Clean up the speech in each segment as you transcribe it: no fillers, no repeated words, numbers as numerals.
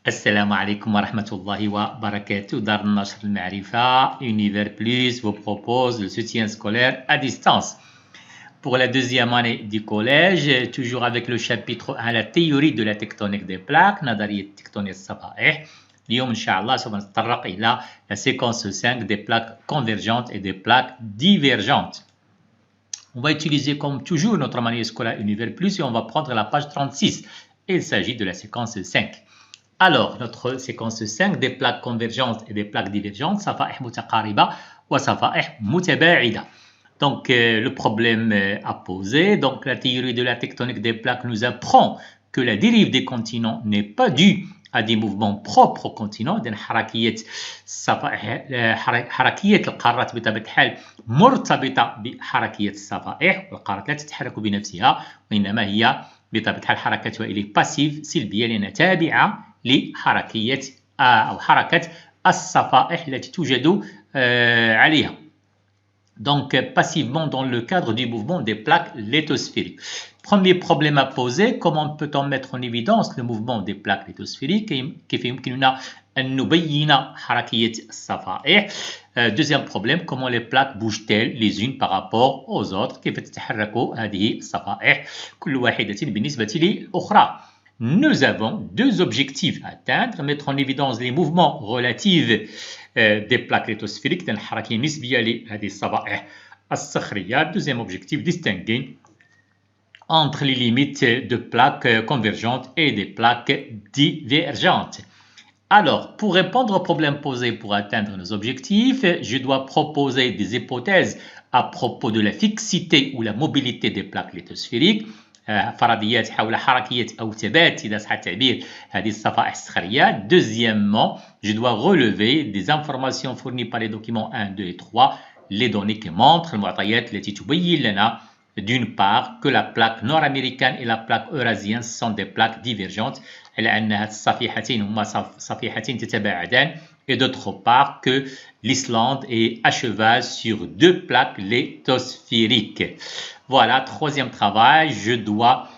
السلام عليكم ورحمة الله وبركاته. دار النشر المعرفة Univers Plus vous propose le soutien scolaire à distance. Pour la deuxième année du collège, toujours avec le chapitre 1, la théorie de la tectonique des plaques, نظرية تكتونية الصفائح. اليوم إن شاء الله سوف نتطرق إلى la séquence 5 des plaques convergentes et des plaques divergentes. On va utiliser comme toujours notre manuel scolaire Univers Plus et on va prendre la page 36. Il s'agit de la séquence 5. Alors, notre séquence 5 des plaques convergentes et des plaques divergentes, صفائح متقاربة وصفائح متباعدة. Donc, le problème à poser, donc la théorie de la tectonique des plaques nous apprend que la dérive des continents n'est pas due à des mouvements propres aux continents. إذن حركية القارات بطبيعة الحال مرتبطة بحركية الصفائح، والقارات لا تتحرك بنفسها وإنما هي بطبيعة الحال حركتها إليه باسيف سلبية لأنها تابعة لحركية أو حركة الصفائح التي توجد عليها. Donc, passivement dans le cadre du mouvement des plaques lithosphériques. Premier problème à poser, comment peut-on mettre en évidence le mouvement des plaques lithosphériques? كيف يمكننا أن نبين حركية الصفائح. Deuxième problème, comment les plaques bougent-elles les unes par rapport aux autres? كيف تتحرك هذه الصفائح كل واحدة بالنسبة للأخرى? Nous avons deux objectifs à atteindre, mettre en évidence les mouvements relatifs des plaques lithosphériques, الحركية النسبية لهذه الصفائح الصخرية. Deuxième objectif, distinguer entre les limites de plaques convergentes et des plaques divergentes. Alors, pour répondre aux problèmes posés pour atteindre nos objectifs, je dois proposer des hypothèses à propos de la fixité ou la mobilité des plaques lithosphériques. فرضيات حول حركية أو ثبات إذا صح التعبير هذه الصفائح الصخرية. Deuxièmement, je dois relever des informations fournies par les documents 1, 2 et 3, les données qui montrent المعطيات التي تبين لنا d'une part que la plaque nord-américaine et la plaque eurasienne sont des plaques divergentes على أن هذه الصفيحتين هما صفيحتين تتباعدان, et d'autre part que l'Islande est à cheval sur deux plaques lithosphériques. Voilà, troisième travail, je dois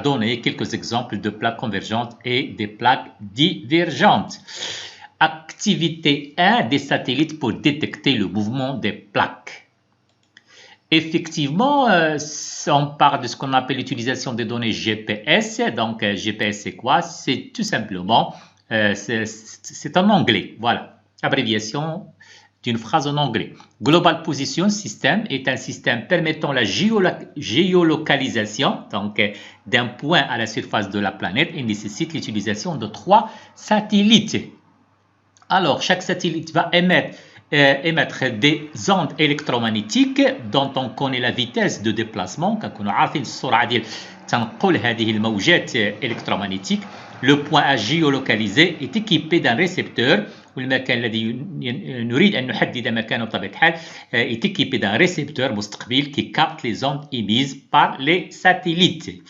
donner quelques exemples de plaques convergentes et des plaques divergentes. Activité 1 des satellites pour détecter le mouvement des plaques. Effectivement, on parle de ce qu'on appelle l'utilisation des données GPS. Donc, GPS, c'est quoi? C'est tout simplement, c'est en anglais. Voilà, abréviation d'une phrase en anglais. Global Position System est un système permettant la géolocalisation donc d'un point à la surface de la planète et nécessite l'utilisation de 3 satellites. Alors, chaque satellite va émettre des ondes électromagnétiques dont on connaît la vitesse de déplacement. كنكونوا عارفين السرعة ديال تنقل هذه الموجات électromagnétiques. Le point à géolocaliser est équipé d'un récepteur, والمكان الذي نريد أن نحدد مكانه بطبيعة الحال est équipé d'un récepteur مستقبل qui capte les ondes émises par les satellites.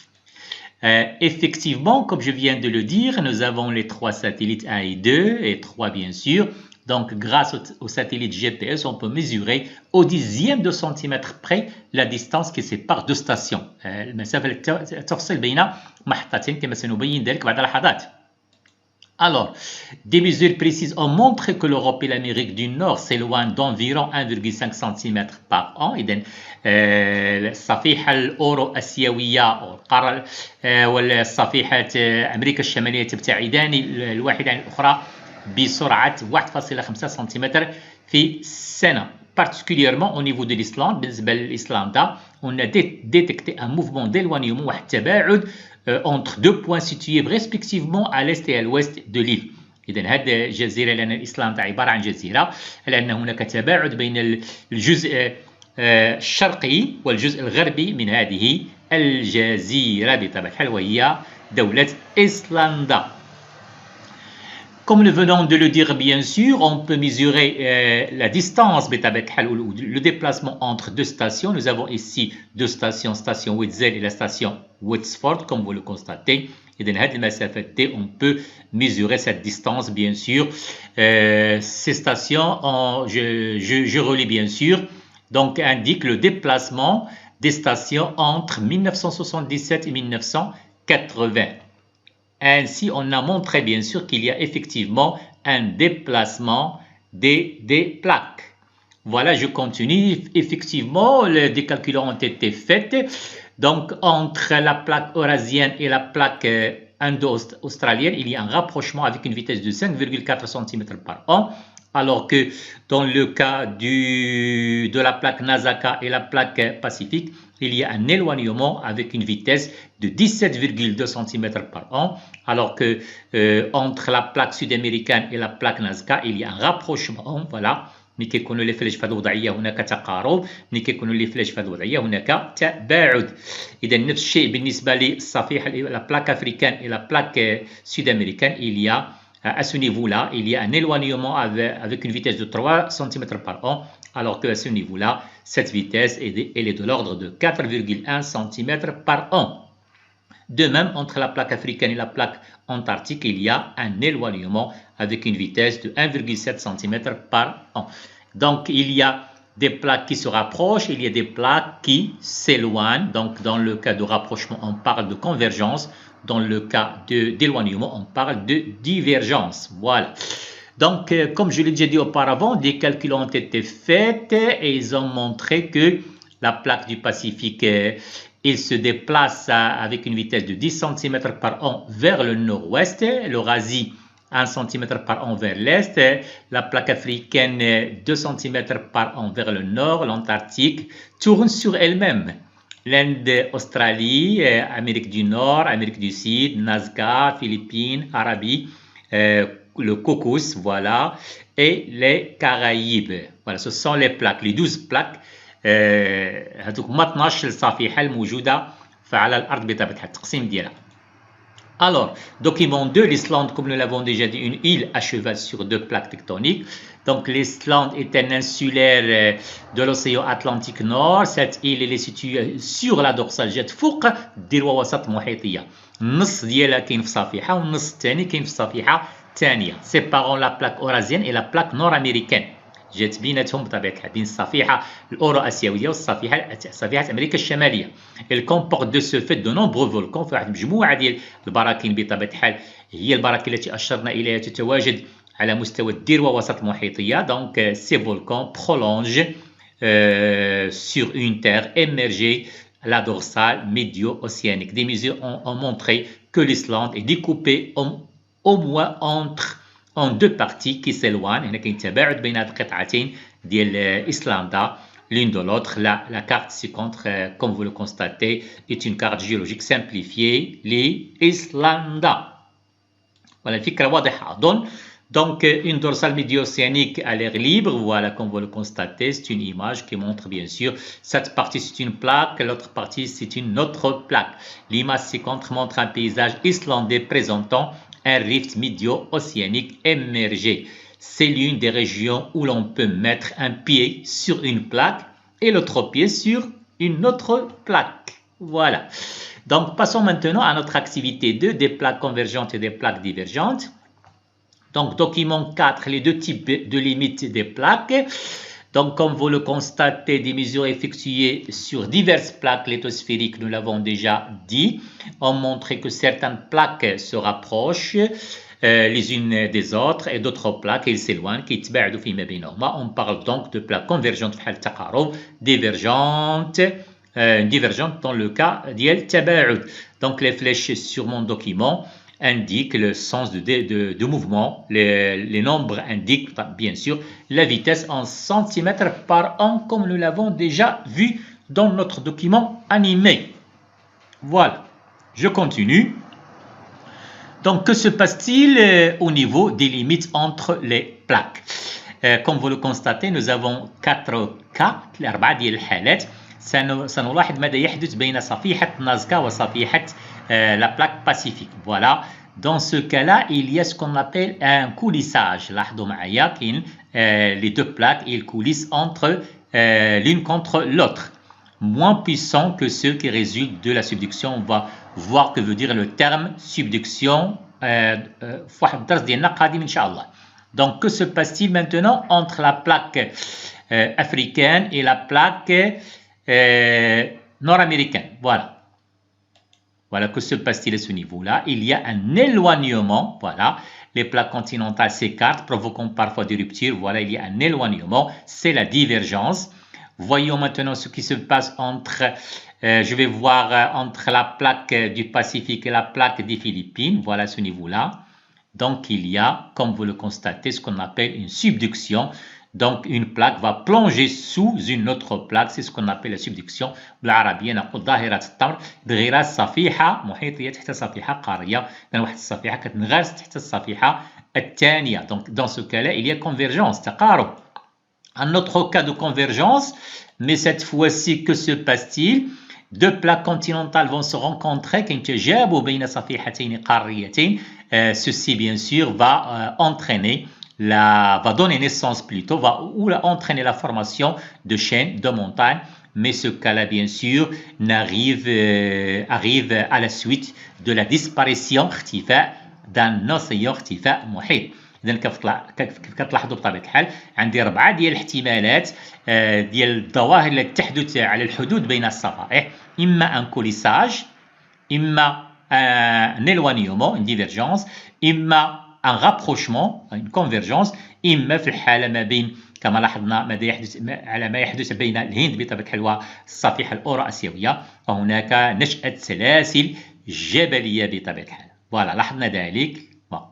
Effectivement, comme je viens de le dire, nous avons les 3 satellites 1 et 2 et 3 bien sûr. Donc, grâce au satellite GPS, on peut mesurer au dixième de centimètre près la distance qui sépare deux stations. المسافة التي تفصل بين محطتين كما سنبين ذلك بعد لحظات. Alors, des mesures précises ont montré que l'Europe et l'Amérique du Nord s'éloignent d'environ 1,5 cm par an. إذن الصفيحة الأورو-أسيوية والصفيحة أمريكا الشمالية تبتعدان الواحدة عن الأخرى بسرعة 1,5 سنتيمتر في السنة. Particulièrement au niveau de l'Islande, بالنسبة للإسلندا, on a détecté un mouvement d'éloignement واحد التباعد entre deux points situés respectivement à l'est et à l'ouest de l'île. إذن هذه الجزيرة لأن الإسلندا عبارة عن جزيرة لأن هناك تباعد بين الجزء الشرقي والجزء الغربي من هذه الجزيرة بطبيعة الحال وهي دولة إسلندا. Comme nous venons de le dire, bien sûr, on peut mesurer la distance, le déplacement entre deux stations. Nous avons ici deux stations, station Witzel et la station Wexford, comme vous le constatez. Et dans cette مسافة T, on peut mesurer cette distance, bien sûr. Ces stations, je relis bien sûr, donc indique le déplacement des stations entre 1977 et 1980. Ainsi, on a montré bien sûr qu'il y a effectivement un déplacement des plaques. Voilà, je continue. Effectivement, des calculs ont été faits. Donc, entre la plaque eurasienne et la plaque indo-australienne, il y a un rapprochement avec une vitesse de 5,4 cm par an. Alors que dans le cas de la plaque Nazca et la plaque Pacifique, il y a un éloignement avec une vitesse de 17,2 cm par an. Alors que entre la plaque sud-américaine et la plaque Nazca, il y a un rapprochement. Voilà. ملي كيكونوا لي فلاش في هذه الوضعيه هناك تقارب، ملي كيكونوا لي فلاش في هذه الوضعيه هناك تباعد. اذا نفس الشيء بالنسبه للصفيحه لا بلاك افريكان et la plaque sud-américaine, il y a à ce niveau-là, il y a un éloignement avec une vitesse de 3 cm par an, alors qu'à ce niveau-là, cette vitesse elle est de l'ordre de 4,1 cm par an. De même, entre la plaque africaine et la plaque antarctique, il y a un éloignement avec une vitesse de 1,7 cm par an. Donc, il y a des plaques qui se rapprochent, il y a des plaques qui s'éloignent. Donc, dans le cas de rapprochement, on parle de convergence. Dans le cas d'éloignement, on parle de divergence. Voilà. Donc, comme je l'ai déjà dit auparavant, des calculs ont été faits et ils ont montré que la plaque du Pacifique, il se déplace avec une vitesse de 10 cm par an vers le nord-ouest, l'Eurasie 1 cm par an vers l'est, la plaque africaine 2 cm par an vers le nord, l'Antarctique tourne sur elle-même. L'Inde, Australie, Amérique du Nord, Amérique du Sud, Nazca, Philippines, Arabie, le Caucase, voilà, et les Caraïbes. Voilà, ce sont les plaques, les 12 plaques. هذوك هما 12 الصفيحه الموجوده على الارض بطبيعه التقسيم ديالها. Alors, document 2, l'Islande, comme nous l'avons déjà dit, une île à cheval sur deux plaques tectoniques. Donc, l'Islande est un insulaire de l'océan Atlantique Nord. Cette île elle est située sur la dorsale جات فوق الذروه وسط محيطيه. النص ديالها كاين في صفيحه والنص الثاني كاين في صفيحه ثانيه. Séparant la plaque eurasienne et la plaque nord-américaine. جات بيناتهم بطبيعه الحال بين الصفيحه الاورو اسيويه صفيحه امريكا الشماليه. Elle comporte de ce fait de nombreux volcans. فواحد مجموعه ديال البراكين بطبيعه الحال هي البراكين التي اشرنا اليها تتواجد على مستوى الذروه وسط المحيطيه. Donc ces volcans prolongent sur une terre émergée la dorsale médio-océanique. Des mesures ont montré que l'Islande est découpée au moins en deux parties qui s'éloignent. هنا كاين تباعد بين هاد القطعتين ديال إسلندا l'une de l'autre. La carte ci-contre, comme vous le constatez, est une carte géologique simplifiée l'Islanda. Voilà, الفكرة واضحة أظن. Donc, une dorsale médio-océanique à l'air libre, voilà, comme vous le constatez, c'est une image qui montre bien sûr, cette partie c'est une plaque, l'autre partie c'est une autre plaque. L'image ci-contre montre un paysage islandais présentant un rift médio-océanique émergé. C'est l'une des régions où l'on peut mettre un pied sur une plaque et l'autre pied sur une autre plaque. Voilà. Donc, passons maintenant à notre activité 2, des plaques convergentes et des plaques divergentes. Donc, document 4, les deux types de limites des plaques. Donc, comme vous le constatez, des mesures effectuées sur diverses plaques lithosphériques, nous l'avons déjà dit, ont montré que certaines plaques se rapprochent les unes des autres et d'autres plaques, ils s'éloignent, qui يتباعدوا فيما بينهما. On parle donc de plaques convergentes بحال التقارب, divergentes dans le cas ديال التباعد. Donc, les flèches sur mon document indique le sens de mouvement. Les nombres indiquent bien sûr la vitesse en centimètres par an comme nous l'avons déjà vu dans notre document animé. Voilà, je continue. Donc, que se passe-t-il au niveau des limites entre les plaques? Comme vous le constatez, nous avons 4 cas, الأربعة ديال الحالات. سنلاحظ ماذا يحدث بين صفيحة نازكا وصفيحة la plaque pacifique. Voilà. Dans ce cas-là, il y a ce qu'on appelle un coulissage. لاحظوا معايا كاين les deux plaques, ils coulissent l'une contre l'autre. Moins puissant que ceux qui résultent de la subduction. On va voir que veut dire le terme subduction. في واحد الدرس ديالنا قادم إن شاء الله. Donc, que se passe-t-il maintenant entre la plaque africaine et la plaque nord-américaine? Voilà. Voilà, que se passe-t-il à ce niveau-là? Il y a un éloignement, voilà. Les plaques continentales s'écartent, provoquant parfois des ruptures. Voilà, il y a un éloignement, c'est la divergence. Voyons maintenant ce qui se passe entre, je vais voir entre la plaque du Pacifique et la plaque des Philippines. Voilà ce niveau-là. Donc, il y a, comme vous le constatez, ce qu'on appelle une subduction. Donc, une plaque va plonger sous une autre plaque. C'est ce qu'on appelle la subduction. بالعربية نقول ظاهرة التمر بغراس صفيحة محيطية تحت صفيحة قارية. يعني واحد الصفيحة كتنغرس تحت الصفيحة الثانية. Donc, dans ce cas-là, il y a convergence, تقارب. Un autre cas de convergence, mais cette fois-ci, que se passe-t-il? Deux plaques continentales vont se rencontrer. كيتجاوبوا بين صفيحتين قاريتين. Ceci, bien sûr, va entraîner va donner naissance plutôt, ou entraîner la formation de chaînes, de montagnes, mais ce cas-là, bien sûr, arrive à la suite de la disparition d'un océan ارتفاع محيط. إذا كيف كتلاحظوا بطبيعة الحال عندي 4 ديال الاحتمالات ديال الظواهر التي تحدث على الحدود بين الصفائح، إما ان كوليساج، إما un éloignement, une divergence، إما un rapprochement، une convergence، إما في الحالة ما بين كما لاحظنا ما يحدث بين الهند بطبيعة الحال والصفيحة الأوراسيوية، فهناك نشأة سلاسل جبلية بطبيعة الحال. فوالا لاحظنا ذلك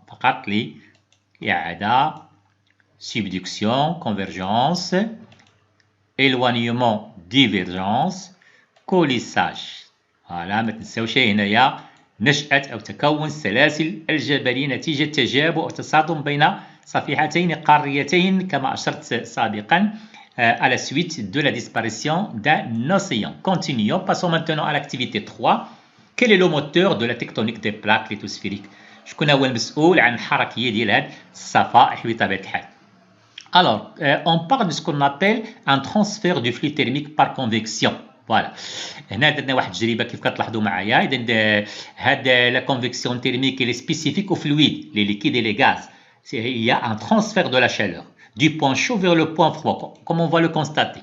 فقط لإعادة subduction, convergence، éloignement، divergence، coulissage. فوالا ما تنساوش هنايا نشأة أو تكون السلاسل الجبلية نتيجة تجاوب أو تصادم بين صفيحتين قاريتين كما أشرت سابقا à la suite de la disparition d'un océan. Continuons, passons maintenant à l'activité 3. Quel est le moteur de la tectonique des plaques lithosphériques? شكون هو المسؤول عن الحركية ديال هاد الصفائح بطبيعة الحال؟ Alors, on parle de ce qu'on appelle un transfert du flux thermique par convection. فوالا هنا درنا واحد التجربه كيف كتلاحظوا معايا. اذا هاد لا كونفيكسيون تيرميك اللي سبيسيفيك او فلويد لي ليكيد اي لي غاز il y a un transfert de la chaleur du point chaud vers le point froid comme on va le constater.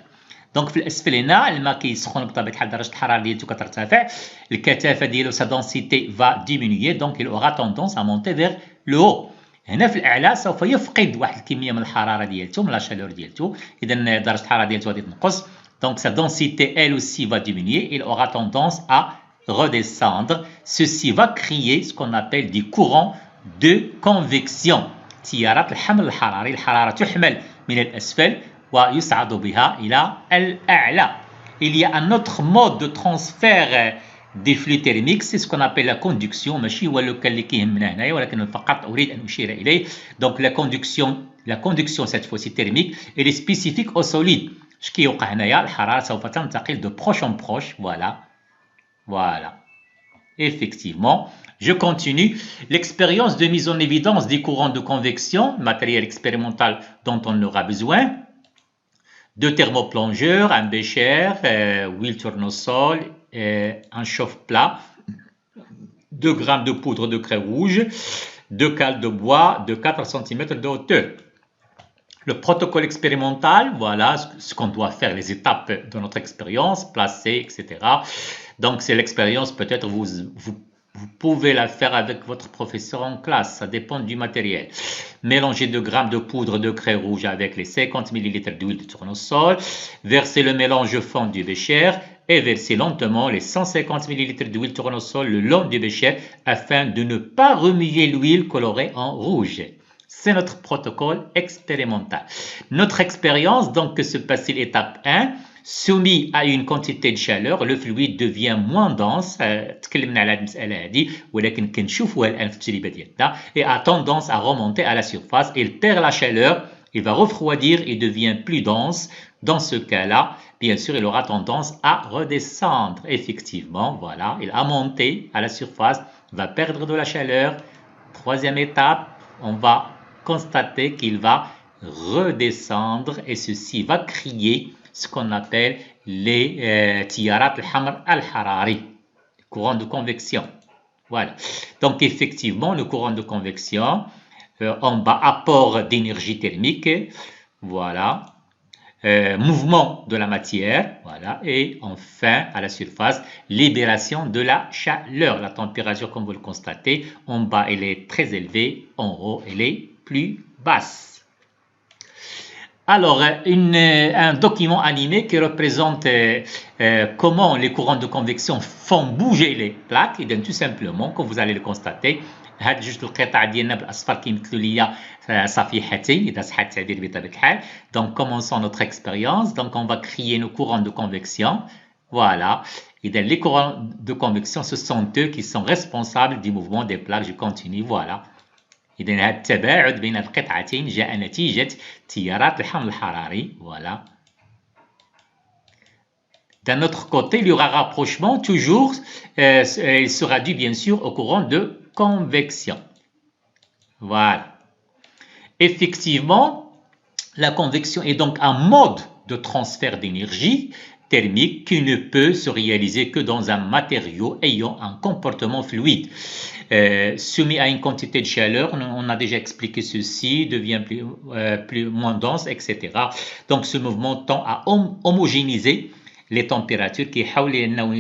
دونك في الاسفل هنا الماء كيسخن بطبيعه الحال درجه الحراره ديالته كترتفع، الكثافه ديالو sa densité va diminuer donc il aura tendance à monter vers le haut. هنا في الاعلى سوف يفقد واحد الكميه من الحراره ديالته من لا شالور ديالته، اذا درجه الحراره ديالته غادي تنقص. Donc sa densité, elle aussi, va diminuer. Il aura tendance à redescendre. Ceci va créer ce qu'on appelle des courants de convection. تيارات الحمل الحراري، الحرارة تحمل من الأسفل ويصعد بها إلى الأعلى. Il y a un autre mode de transfert des flux thermiques, c'est ce qu'on appelle la conduction. ماشي هو اللي كيهمنا هنايا ولكن فقط أريد أن أشير إليه. Donc la conduction cette fois-ci thermique, elle est spécifique au solide. Ce qui est هنايا الحرارة سوف تنتقل de proche en proche. Voilà. Effectivement, je continue. L'expérience de mise en évidence des courants de convection, matériel expérimental dont on aura besoin, deux thermoplongeurs, un bécher, huile tournesol, un chauffe-plat, 2 grammes de poudre de craie rouge, 2 cales de bois de 4 cm de hauteur. Le protocole expérimental, voilà ce qu'on doit faire, les étapes de notre expérience, placer, etc. Donc, c'est l'expérience, peut-être vous pouvez la faire avec votre professeur en classe, ça dépend du matériel. Mélangez 2 grammes de poudre de craie rouge avec les 50 ml d'huile de tournesol, versez le mélange au fond du bécher et versez lentement les 150 ml d'huile de tournesol le long du bécher afin de ne pas remuer l'huile colorée en rouge. C'est notre protocole expérimental. Notre expérience, donc, que se passe-t-il? Étape 1, soumis à une quantité de chaleur, le fluide devient moins dense. تكلمنا على هذه المسألة هذه ولكن كنشوفوها الآن في التجربة ديالنا et a tendance à remonter à la surface. Il perd la chaleur, il va refroidir et devient plus dense. Dans ce cas-là, bien sûr, il aura tendance à redescendre. Effectivement, voilà, il a monté à la surface, va perdre de la chaleur. Troisième étape, on va constater qu'il va redescendre et ceci va créer ce qu'on appelle les tiyarat al-hamr al-harari, courant de convection. Voilà. Donc effectivement, le courant de convection, en bas, apport d'énergie thermique, voilà. mouvement de la matière, voilà, et enfin, à la surface, libération de la chaleur. La température, comme vous le constatez, en bas, elle est très élevée, en haut, elle est plus basse. Alors, un document animé qui représente comment les courants de convection font bouger les plaques, et bien tout simplement, comme vous allez le constater, هاد جوج القطع ديالنا بالاصفر كيمثلوا ليا صفيحتين اذا صح التعبير بطبيعه الحال. Donc commençons notre expérience. Donc on va créer nos courants de convection. Voilà. Et les courants de convection, ce sont eux qui sont responsables du mouvement des plaques. Je continue. Voilà. إذن هذا التباعد بين القطعتين جاء نتيجة تيارات الحمل الحراري. Voilà. D'un autre côté, il y aura rapprochement, toujours, il sera dû bien sûr au courant de convection. Voilà. Effectivement, la convection est donc un mode de transfert d'énergie thermique qui ne peut se réaliser que dans un matériau ayant un comportement fluide. Soumis à une quantité de chaleur, on a déjà expliqué ceci, devient moins dense, etc. Donc ce mouvement tend à homogénéiser les températures كيحاول انه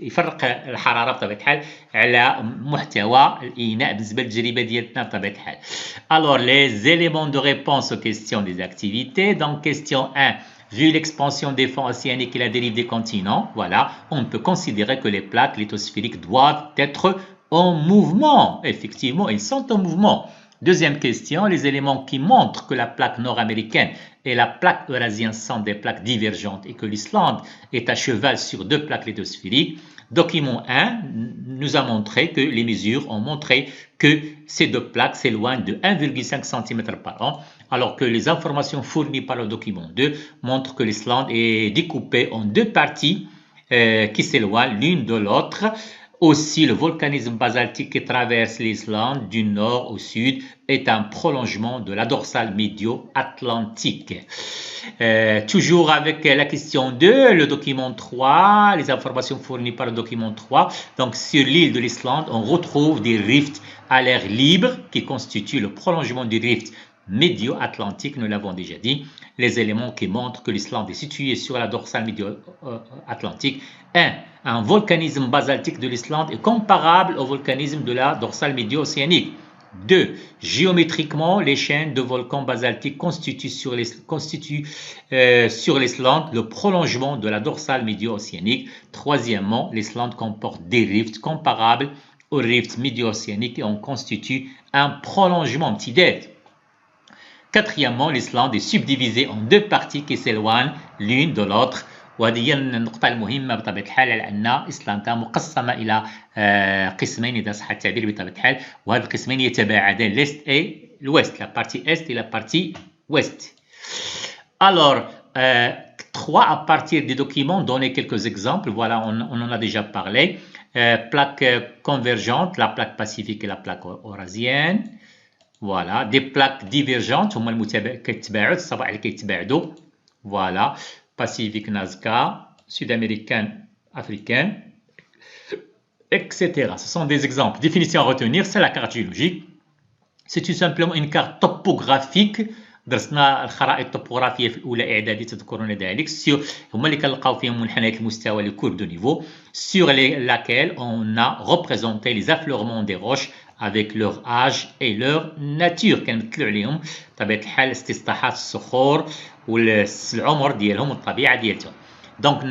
يفرق الحراره بطبيعه الحال على محتوى الاناء بالنسبه للتجربه ديالنا بطبيعه الحال. Alors les éléments de réponse aux questions des activités. Donc question 1, vu l'expansion des fonds océaniques et la dérive des continents, voilà, on peut considérer que les plaques lithosphériques doivent être en mouvement. Effectivement, ils sont en mouvement. Deuxième question, les éléments qui montrent que la plaque nord-américaine et la plaque eurasienne sont des plaques divergentes et que l'Islande est à cheval sur deux plaques lithosphériques. Document 1 nous a montré que les mesures ont montré que ces deux plaques s'éloignent de 1,5 cm par an, alors que les informations fournies par le document 2 montrent que l'Islande est découpée en deux parties qui s'éloignent l'une de l'autre. Aussi, le volcanisme basaltique qui traverse l'Islande du nord au sud est un prolongement de la dorsale médio-atlantique. Toujours avec la question 2, le document 3, les informations fournies par le document 3. Donc, sur l'île de l'Islande, on retrouve des rifts à l'air libre qui constituent le prolongement du rift médio-atlantique, nous l'avons déjà dit. Les éléments qui montrent que l'Islande est située sur la dorsale médio-atlantique. 1. Un volcanisme basaltique de l'Islande est comparable au volcanisme de la dorsale médio-océanique. 2. Géométriquement, les chaînes de volcans basaltiques constituent sur l'Islande le prolongement de la dorsale médio-océanique. Troisièmement, l'Islande comporte des rifts comparables aux rifts médio-océaniques et en constituent un prolongement. Quatrièmement, l'Islande est subdivisée en deux parties qui s'éloignent l'une de l'autre. وهذه هي النقطة المهمة بطبيعة الحال على أن إسلندا مقسمة إلى قسمين إذا صح التعبير بطبيعة الحال، وهذه القسمين يتباعدان l'est et l'ouest, la partie est et la partie ouest. Alors, 3 à partir des documents, donner quelques exemples, voilà, on en a déjà parlé. Plaques convergentes, la plaque pacifique et la plaque eurasienne. Voilà, des plaques divergentes, هما التباعد الصفائح اللي كيتباعدوا. Voilà. Pacifique Nazca, sud-américaine, africaine, etc. Ce sont des exemples. Définition à retenir, c'est la carte géologique. C'est tout simplement une carte topographique. درسنا الخرائط الطبوغرافيه في الاولى اعدادي تذكرون ذلك هما اللي كنلقاو فيهم منحنيات المستوى les courbes de niveau sur laquelle on a représenté les affleurements des roches avec leur âge et leur nature كنمثلوا عليهم بطبيعه الحال استصلاحات الصخور والعمر ديالهم والطبيعه ديالتهم. Donc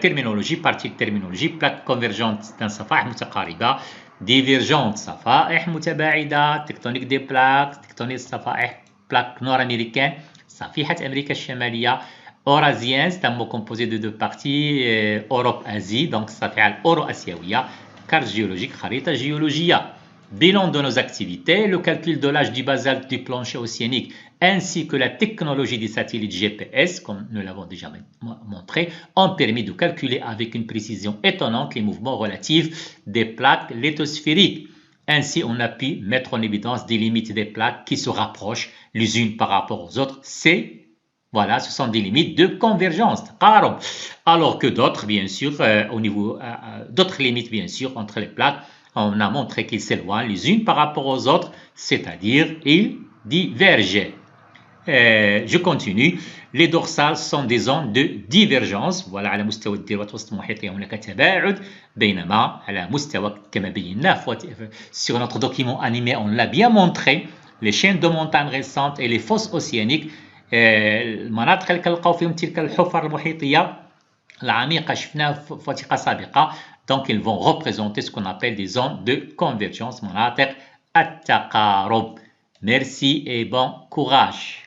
terminologie, partie de terminologie, plaque convergente صفائح متقاربه، divergente صفائح متباعده، tectonique des plaques، tectonique صفائح plaque nord-américaine, صفيحة أمريكا الشمالية. Eurasienne, c'est un mot composé de deux parties, Europe-Asie, donc صفيحة الأورو-آسيوية. Carte géologique, خريطة جيولوجية. Bilan de nos activités, le calcul de l'âge du basalte du plancher océanique ainsi que la technologie des satellites GPS, comme nous l'avons déjà montré, ont permis de calculer avec une précision étonnante les mouvements relatifs des plaques lithosphériques. Ainsi, on a pu mettre en évidence des limites des plaques qui se rapprochent les unes par rapport aux autres. Voilà, ce sont des limites de convergence, alors que d'autres, bien sûr, au niveau d'autres limites, bien sûr, entre les plaques, on a montré qu'ils s'éloignent les unes par rapport aux autres, c'est-à-dire ils divergent. je continue. Les dorsales sont des zones de divergence. Voilà على مستوى الذروة وسط المحيطية هناك تباعد بينما على مستوى كما بينا sur notre document animé on l'a bien montré les chaînes de montagnes récentes et les fosses océaniques المناطق اللي كنلقاو فيهم تلك الحفر المحيطية العميقة شفناها في وثيقة سابقة donc ils vont représenter ce qu'on appelle des zones de convergence مناطق التقارب. Merci et bon courage.